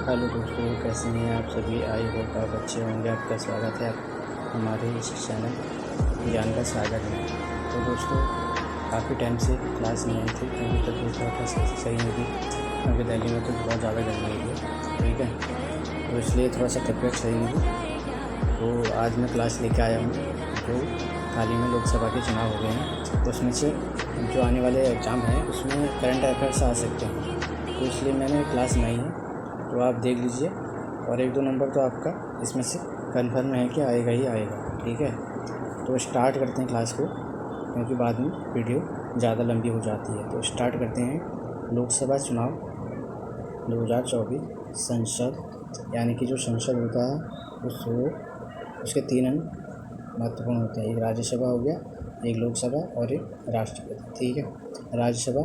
Hello दोस्तों, कैसे हैं आप सभी। आई होप आप अच्छे होंगे। आपका स्वागत है हमारे इस चैनल ज्ञान का सागर में। तो दोस्तों, काफ़ी टाइम से क्लास नहीं आई थी क्योंकि तबीयत थोड़ा सही नहीं थी, क्योंकि दिल्ली में तो बहुत ज़्यादा गर्मी हुई है। ठीक है, तो इसलिए थोड़ा सा तबीयत सही नहीं थी। तो आज मैं क्लास लेके आया हूँ। जो हाल ही में लोकसभा के चुनाव हो गए हैं, उसमें से जो आने वाले एग्ज़ाम हैं उसमें करंट अफेयर्स आ सकते हैं, तो इसलिए मैंने क्लास लाई है। तो आप देख लीजिए, और 1-2 नंबर तो आपका इसमें से कन्फर्म है कि आएगा ही आएगा। ठीक है, तो स्टार्ट करते हैं क्लास को, क्योंकि बाद में वीडियो ज़्यादा लंबी हो जाती है। तो स्टार्ट करते हैं। लोकसभा चुनाव 2024 संसद, यानी कि जो संसद होता है उसके 3 अंग महत्वपूर्ण होते हैं। एक राज्यसभा हो गया, एक लोकसभा और एक राष्ट्रपति। ठीक है, राज्यसभा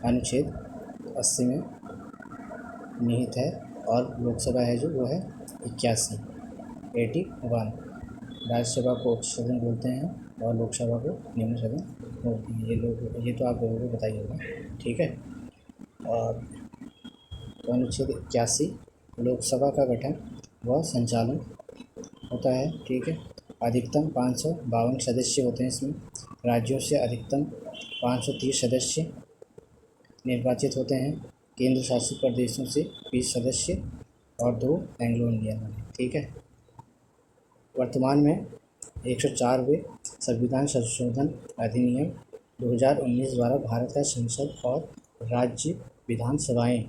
अनुच्छेद 80 में निहित है, और लोकसभा है जो वो है 81। राज्यसभा को उच्च सदन बोलते हैं और लोकसभा को निम्न सदन बोलते हैं। ये तो आप लोगों को पता ही होगा। ठीक है, और तो अनुच्छेद 81 लोकसभा का गठन व संचालन होता है। ठीक है, अधिकतम 552 सदस्य होते हैं इसमें। राज्यों से अधिकतम 530 सदस्य निर्वाचित होते हैं। केंद्र शासित प्रदेशों से 20 सदस्य और 2 एंग्लो इंडियन बने। ठीक है, वर्तमान में 104वें संविधान संशोधन अधिनियम 2019 द्वारा भारत का संसद और राज्य विधानसभाएं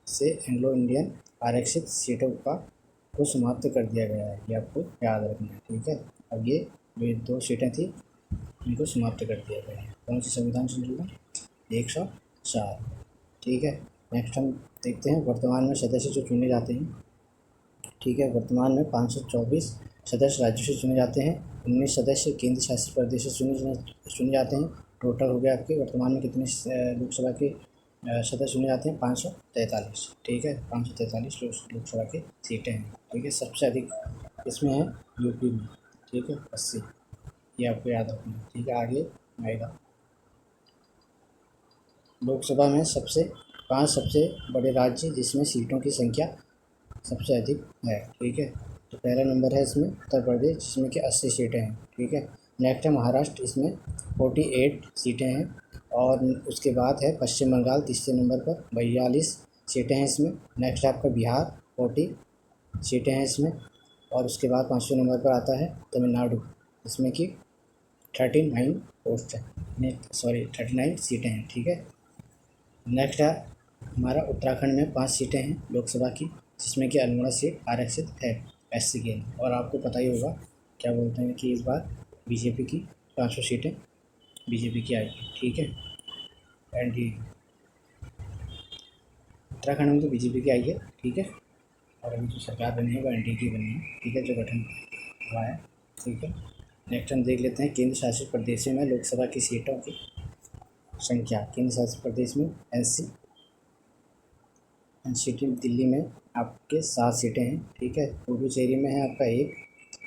से एंग्लो इंडियन आरक्षित सीटों को समाप्त कर दिया गया है। ये आपको याद रखना है। ठीक है, अब ये जो 2 सीटें थी इनको समाप्त कर दिया गया है। कौन सी संविधान संशोधन? 104। ठीक है, नेक्स्ट हम देखते हैं वर्तमान में सदस्य जो चुने जाते हैं। ठीक है, वर्तमान में 524 सदस्य राज्यों से चुने जाते हैं। 19 सदस्य केंद्र शासित प्रदेश से चुने जाते हैं। टोटल हो गया आपके वर्तमान में कितने लोकसभा के सदस्य चुने जाते हैं? 543। ठीक है, 543 लोकसभा की सीटें हैं। ठीक है, सबसे अधिक इसमें है यूपी में। ठीक है, 80। ये आपको याद रखना है। ठीक है, आगे आएगा। लोकसभा में 5 सबसे बड़े राज्य जिसमें सीटों की संख्या सबसे अधिक है। ठीक है, तो पहला नंबर है इसमें उत्तर प्रदेश, जिसमें कि 80 सीटें हैं। ठीक है, नेक्स्ट है महाराष्ट्र, इसमें 48 सीटें हैं। और उसके बाद है पश्चिम बंगाल तीसरे नंबर पर, 42 सीटें हैं इसमें। नेक्स्ट है आपका बिहार, 40 सीटें हैं इसमें। और उसके बाद 5वें नंबर पर आता है तमिलनाडु, जिसमें कि 39 पोस्ट है, 39 सीटें हैं। ठीक है, नेक्स्ट है हमारा उत्तराखंड में 5 सीटें हैं लोकसभा की, जिसमें कि अल्मोड़ा सीट आरक्षित है एससी के लिए। और आपको पता ही होगा क्या बोलते हैं कि इस बार बीजेपी की 500 सीटें बीजेपी की आएगी। ठीक है, एनडीए उत्तराखंड में तो बीजेपी की आई है। ठीक है, और अभी जो सरकार बनी है वो एनडीए की बनी है। ठीक है, जो गठन हुआ है। ठीक है, नेक्स्ट हम देख लेते हैं केंद्र शासित प्रदेशों में लोकसभा की सीटों की संख्या। केंद्र शासित प्रदेश में एनसीटी दिल्ली में आपके 7 सीटें हैं। ठीक है, पुडुचेरी में है आपका 1,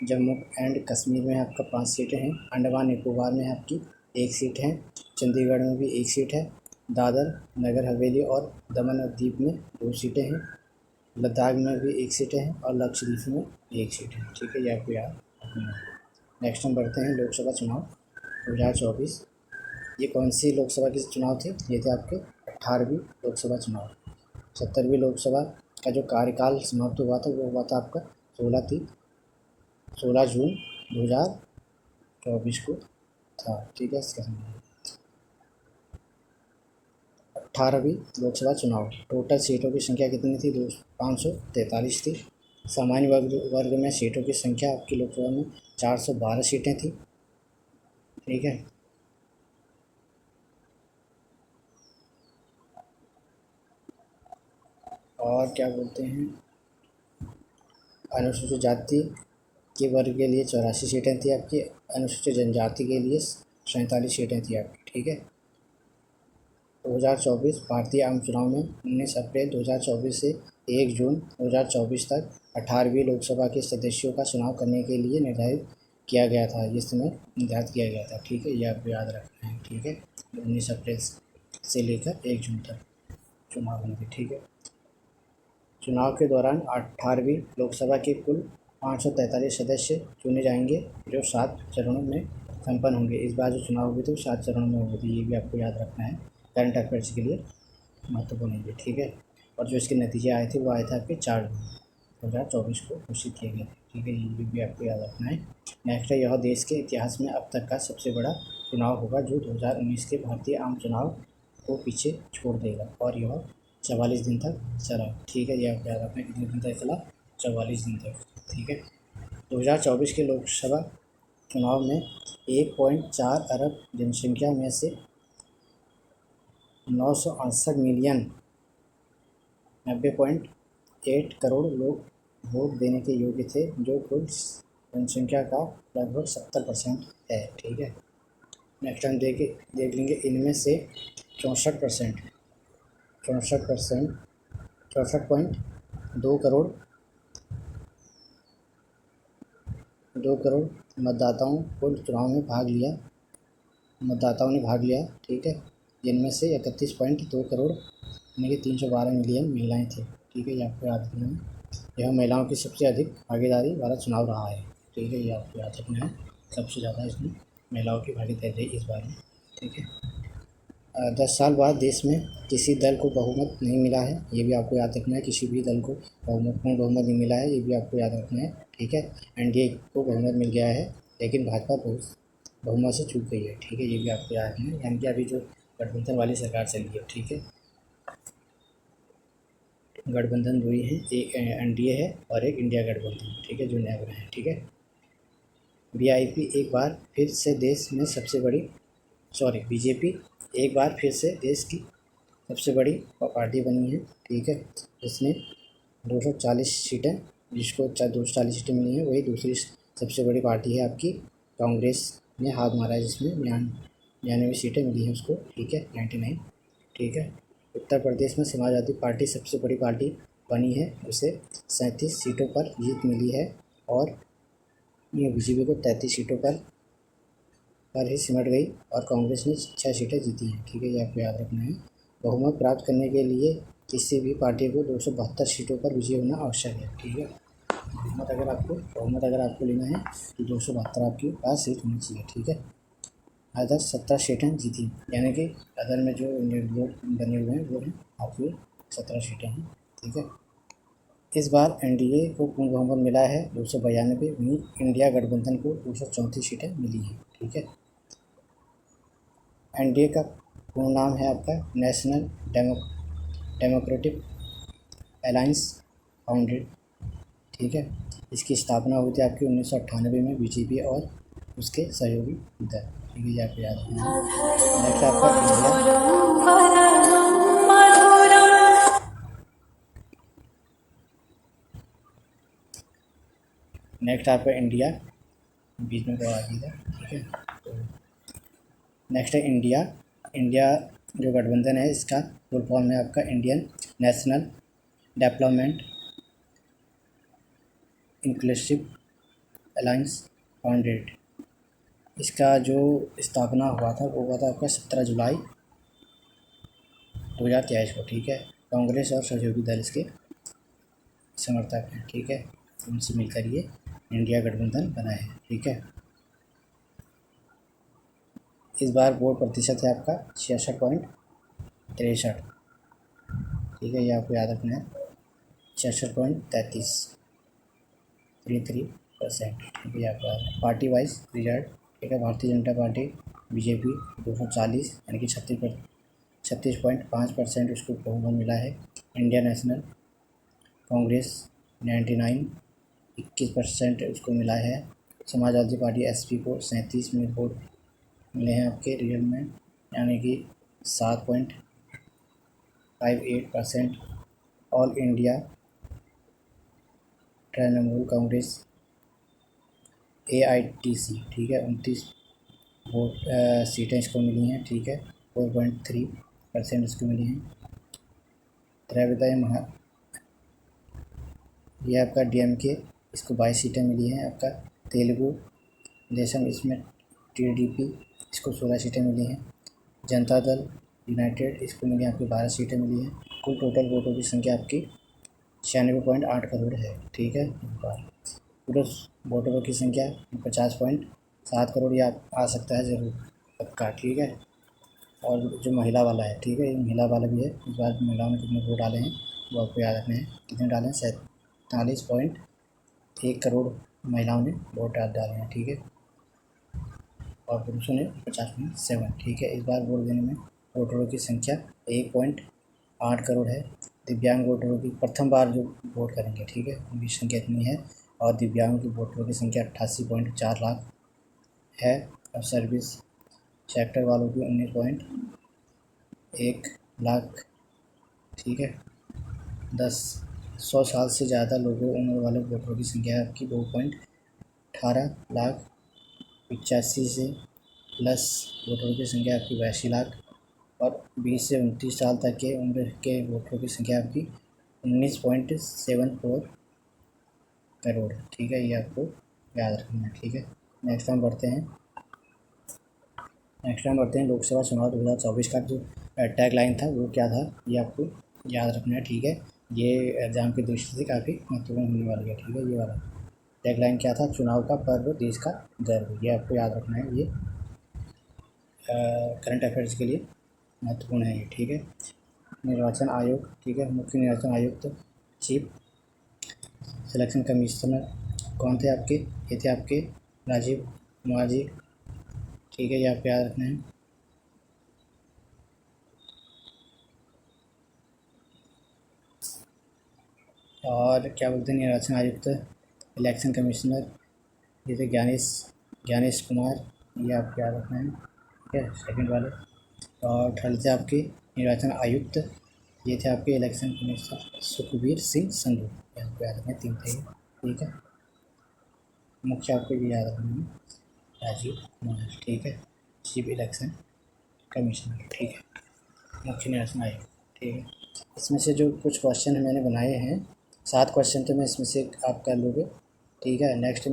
जम्मू एंड कश्मीर में आपका 5 सीटें हैं। अंडमान निकोबार में आपकी 1 सीट है। चंडीगढ़ में भी 1 सीट है। दादर नगर हवेली और दमन और दीव में 2 सीटें हैं। लद्दाख में भी 1 सीटें हैं और लक्षद्वीप में 1 सीट है। ठीक है, ये आपको याद रखना है। नेक्स्ट हम बढ़ते हैं लोकसभा चुनाव 2024। ये कौन सी लोकसभा के चुनाव थे? ये थे आपके 18वीं लोकसभा चुनाव। 70वीं लोकसभा का जो कार्यकाल समाप्त हुआ था वो हुआ था आपका 16 जून 2024 को था। ठीक है, इसका 18वीं लोकसभा चुनाव टोटल सीटों की संख्या कितनी थी? 543 थी। सामान्य वर्ग में सीटों की संख्या आपकी लोकसभा में 412 सीटें थी। ठीक है, और क्या बोलते हैं, अनुसूचित जाति के वर्ग के लिए 84 सीटें थी आपकी। अनुसूचित जनजाति के लिए 47 सीटें थी आपकी। ठीक है, 2024 भारतीय आम चुनाव में 19 अप्रैल 2024 से 1 जून 2024 तक 18वीं लोकसभा के सदस्यों का चुनाव करने के लिए निर्धारित किया गया था। ये समय निर्धारित किया गया था। ठीक है, ये आपको याद रखना है। ठीक है, 19 अप्रैल से लेकर 1 जून तक चुनाव होंगे। ठीक है, चुनाव के दौरान 18वीं लोकसभा के कुल 543 सदस्य चुने जाएंगे, जो 7 चरणों में संपन्न होंगे। इस बार जो चुनाव हुए थे वो 7 चरणों में हुए थे, ये भी आपको याद रखना है, करंट अफेयर्स के लिए महत्वपूर्ण है ये, ठीक है। और जो इसके नतीजे आए थे वो आए थे आपके 4 जून 2024 को घोषित किए गए थे, ठीक है। ये भी आपको याद रखना है। नेक्स्ट है, यह देश के इतिहास में अब तक का सबसे बड़ा चुनाव होगा जो 2019 के भारतीय आम चुनाव को पीछे छोड़ देगा, और यह 44 दिन तक चला, ठीक है। ये आपको याद रखना है, कितने दिन तक चला? 44 दिन तक, ठीक है। 2024 के लोकसभा चुनाव में 1.4 अरब जनसंख्या में से 968 मिलियन 90.8 करोड़ लोग वोट देने के योग्य थे, जो कुल जनसंख्या का लगभग 70% है, ठीक है। नेक्स्ट हम देख लेंगे, इनमें से 64% 64.2 करोड़ 2 करोड़ मतदाताओं ने भाग लिया, ठीक है। जिनमें से 31.2 करोड़ यानी कि 312 मिलियन महिलाएं थी, ठीक है। ये आपको याद रखना है, यह महिलाओं की सबसे अधिक भागीदारी वाला चुनाव रहा है, ठीक है। ये आपको याद रखना है, सबसे ज़्यादा इसमें महिलाओं की भागीदारी रही इस बार में, ठीक है। 10 साल बाद देश में किसी दल को बहुमत नहीं मिला है, ये भी आपको याद रखना है, किसी भी दल को पूर्ण बहुमत नहीं मिला है, ये भी आपको याद रखना है, ठीक है। एनडीए को बहुमत मिल गया है, लेकिन भाजपा बहुमत से चूक गई है, ठीक है। ये भी आपको याद रखना है, यानी कि अभी जो गठबंधन वाली सरकार चली है, ठीक है। गठबंधन दो ही है, एक एनडीए है और एक इंडिया गठबंधन, ठीक है, जो नया बना है, ठीक है। बीजेपी एक बार फिर से देश की सबसे बड़ी पार्टी बनी है, ठीक है। इसने 240 सीटें, जिसको 240 सीटें मिली हैं, वही दूसरी सबसे बड़ी पार्टी है आपकी कांग्रेस ने हाथ मारा है, जिसमें 99 सीटें मिली हैं उसको, ठीक है, 99, ठीक है। उत्तर प्रदेश में समाजवादी पार्टी सबसे बड़ी पार्टी बनी है, उसे 37 सीटों पर जीत मिली है, और ये बीजेपी को 33 सीटों पर ही सिमट गई, और कांग्रेस ने 6 सीटें जीती हैं, ठीक है। ये आपको याद रखना है। बहुमत प्राप्त करने के लिए किसी भी पार्टी को 272 सीटों पर विजयी होना आवश्यक है, ठीक है। बहुमत अगर आपको लेना है तो 272 आपके पास सीट होनी चाहिए, ठीक है। अदर 17 सीटें जीती, यानी कि अदर में जो लोग बने हुए हैं वो हैं आपके 17 सीटें हैं, ठीक है। इस बार एनडीए को पूर्ण बहुमत मिला है 292, वहीं इंडिया गठबंधन को 234 सीटें मिली हैं, ठीक है। एनडीए का पूर्ण नाम है आपका नेशनल डेमोक्रेटिक अलायंस फाउंडेड, ठीक है। इसकी स्थापना हुई थी आपकी 1998 में बीजेपी और उसके सहयोगी दल, ठीक है। ये आपको याद रखना है। नेक्स्ट आपका इंडिया बीच में करवा दिया, ठीक है। तो नेक्स्ट है इंडिया जो गठबंधन है, इसका फुल फॉर्म है आपका Indian national development inclusive alliance founded. इसका जो स्थापना हुआ था वो हुआ था आपका 17 जुलाई 2023 को, ठीक है। कांग्रेस और सहयोगी दल इसके समर्थक हैं, ठीक है। उनसे मिलकर ये इंडिया गठबंधन बना है, ठीक है। इस बार वोट प्रतिशत है आपका 66.63, ठीक है। ये आपको याद रखना है, 66.33%, ठीक है। आपको पार्टी वाइज रिजल्ट, ठीक है। भारतीय जनता पार्टी बीजेपी 240 यानी कि 36.5% उसको बहुमत मिला है। इंडिया नेशनल कांग्रेस 99 21% उसको मिला है। समाजवादी पार्टी एसपी को 37 में वोट मिले हैं आपके रियल में, यानी कि 7.58%। All India Trinamool Congress AITC, ठीक है, 29 वोट सीटें इसको मिली हैं, ठीक है। 4.3% इसको मिली हैं। त्रिपुरा ये आपका DMK, इसको 22 सीटें मिली हैं। आपका तेलुगु देशम, इसमें TDP, इसको 16 सीटें मिली हैं। जनता दल यूनाइटेड, इसको मिली आपकी 12 सीटें मिली हैं। कुल टोटल वोटों की संख्या आपकी 96.8 करोड़ है, ठीक है। पुरुष वोटरों की संख्या 50.7 करोड़, या आ सकता है ज़रूर पक्का, ठीक है। और जो महिला वाला है, ठीक है, ये महिला वाला भी है। इस बार महिलाओं ने कितने वोट डाले हैं वो आपको याद रखना है। कितने डाले हैं? 47.1 करोड़ महिलाओं ने वोट डाले हैं, ठीक है। और पुरुषों ने 50.7, ठीक है। इस बार वोट देने में वोटरों की संख्या 1.8 करोड़ है। दिव्यांग वोटरों की प्रथम बार जो वोट करेंगे, ठीक है, उनकी संख्या इतनी है। और दिव्यांग की वोटरों की संख्या 88.4 लाख है। और सर्विस सेक्टर वालों की 19.1 लाख, ठीक है। 100 साल से ज़्यादा लोगों उम्र वाले वोटरों की संख्या है आपकी 2.18 लाख। 85 से प्लस वोटरों की संख्या आपकी 82 लाख। और 20 से 29 साल तक के उम्र के वोटरों की संख्या आपकी 19.74 करोड़, ठीक है। ये आपको याद रखना है, ठीक है। नेक्स्ट हम बढ़ते हैं लोकसभा चुनाव 2024 का जो टैग लाइन था वो क्या था, ये आपको याद रखना है, ठीक है। ये एग्ज़ाम की दृष्टि से काफ़ी महत्वपूर्ण होने वाली है, ठीक है। ये वाला टैग लाइन क्या था? चुनाव का पर्व, देश का गर्व। ये आपको याद रखना है, ये करंट अफेयर्स के लिए महत्वपूर्ण है ये, ठीक है। निर्वाचन आयोग, ठीक है, मुख्य निर्वाचन आयुक्त, चीफ सिलेक्शन कमिश्नर कौन थे आपके? ये थे आपके राजीव कुमार जी, ठीक है। ये आपको याद रखना है। और क्या बोलते हैं निर्वाचन आयुक्त, इलेक्शन कमिश्नर, ये थे ज्ञानेश कुमार, ये आपको याद रखना है, ठीक है, सेकंड वाले। और थर्ड थे आपके निर्वाचन आयुक्त, ये थे आपके इलेक्शन कमिश्नर सुखबीर सिंह संधू, ये आपको याद रखना है, 3 थे, ठीक है। मुख्य आपको ये याद रखना है राजीव कुमार, ठीक है, चीफ इलेक्शन कमिश्नर, ठीक है, मुख्य निर्वाचन आयोग, ठीक है। इसमें से जो कुछ क्वेश्चन मैंने बनाए हैं, 7 क्वेश्चन तो मैं इसमें से आप कर लोगे, ठीक है। नेक्स्ट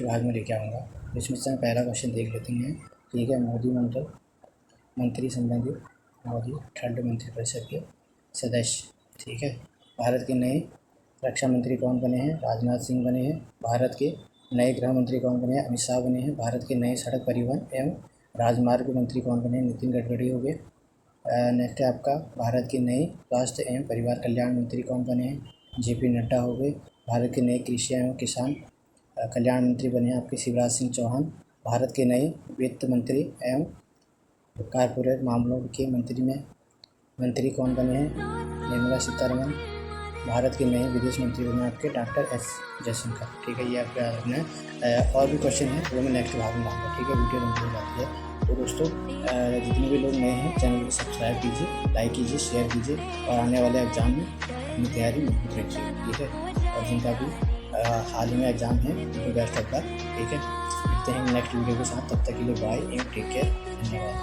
भाग में लेके आऊँगा। इसमें से हम पहला क्वेश्चन देख लेते हैं, ठीक है। मंत्री संबंधी मोदी थर्ड मंत्रिपरिषद के सदस्य, ठीक है। भारत के नए रक्षा मंत्री कौन बने हैं? राजनाथ सिंह बने हैं। भारत के नए गृह मंत्री कौन बने हैं? अमित शाह बने हैं। भारत के नए सड़क परिवहन एवं राजमार्ग मंत्री कौन बने हैं? नितिन गडकरी हो गए। नेक्स्ट है आपका भारत के नए स्वास्थ्य एवं परिवार कल्याण मंत्री कौन बने हैं? JP नड्डा हो गए। भारत के नए कृषि एवं किसान कल्याण मंत्री बने हैं आपके शिवराज सिंह चौहान। भारत के नए वित्त मंत्री एवं कारपोरेट मामलों के मंत्री कौन बने हैं? निर्मला सीतारमण। भारत के नए विदेश मंत्री बने आपके डॉक्टर S जयशंकर, ठीक है। ये आपको याद रखना है। और भी क्वेश्चन है वो मैं नेक्स्ट भाग में लाऊंगा, ठीक है। वीडियो लंबी हो जाती है तो दोस्तों जितने भी लोग नए हैं चैनल को सब्सक्राइब कीजिए, लाइक कीजिए, शेयर कीजिए और आने वाले एग्ज़ाम में अपनी तैयारी मजबूत रखिए, ठीक है। और जिनका भी हाल ही में एग्ज़ाम है उनको बेस्ट ऑफ लक, ठीक है। मिलते हैं नेक्स्ट वीडियो के साथ, तब तक के लिए बाय एंड टेक केयर, धन्यवाद।